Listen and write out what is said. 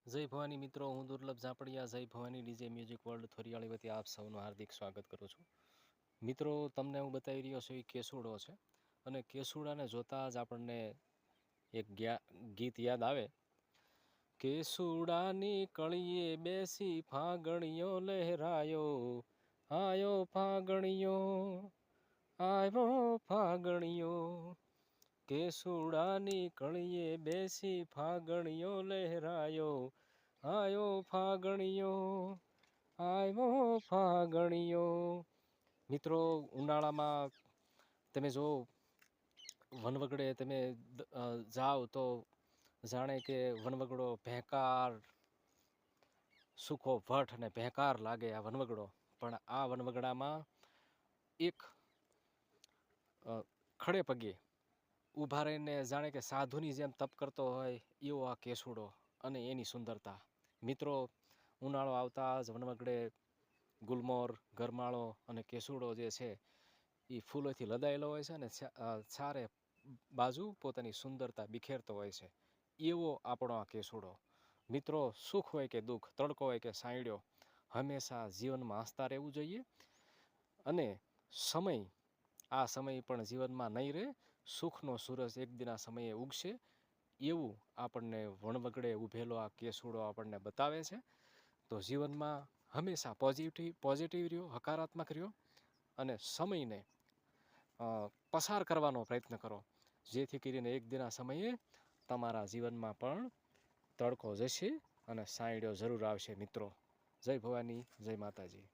જય ભવાની મિત્રો, હું દુર્લભ ઝાપડિયા જય Bhavani DJ music world Thoriyali વતી આપ સૌનું હાર્દિક સ્વાગત કરું છું. મિત્રો, તમને હું બતાવી રહ્યો છું એ કેસુડો છે, અને કેસુડાને જોતાં જ આપણને એક ગીત યાદ આવે. કેસુડાની કળીએ બેસી ફાગણિયો લહેરાયો, આયો ફાગણિયો, આવ્યો ફાગણિયો. કેસુડાની કળીએ બેસી ફાગણિયો લહેરાયો, આયો ફાગણિયો, આવ્યો ફાગણિયો. મિત્રો, ઉનાળામાં તમે જો વનવગડે તમે જાઓ તો જાણે કે વનવગડો ભેંકાર સુખો ભઠ અને ભેંકાર લાગે આ વનવગડો. પણ આ વનવગડામાં એક ખડે પગે ઊભા રહીને જાણે કે સાધુની જેમ તપ કરતો હોય એવો આ કેસુડો અને એની સુંદરતા. મિત્રો, ઉનાળો આવતા જ વનવગડે ગુલમોર, ગરમાળો અને કેસુડો જે છે એ ફૂલોથી લદાયેલો હોય છે અને ચારે બાજુ પોતાની સુંદરતા બિખેરતો હોય છે. એવો આપણો આ કેસુડો. મિત્રો, સુખ હોય કે દુઃખ, તડકો હોય કે સાંયડ્યો, હંમેશા જીવનમાં હસતા રહેવું જોઈએ. અને આ સમય પણ જીવનમાં નહીં રહે. સુખનો સૂરજ એક દિના સમયે ઉગશે, એવું આપણને વણવગડે ઊભેલો આ કેસુડો આપણને બતાવે છે. તો જીવનમાં હંમેશા પોઝિટિવ રહ્યો, હકારાત્મક રહ્યો અને સમયને પસાર કરવાનો પ્રયત્ન કરો, જેથી કરીને એક દિના સમયે તમારા જીવનમાં પણ તડકો જશે અને સાંયડ્યો જરૂર આવશે. મિત્રો, જય ભવાની, જય માતાજી.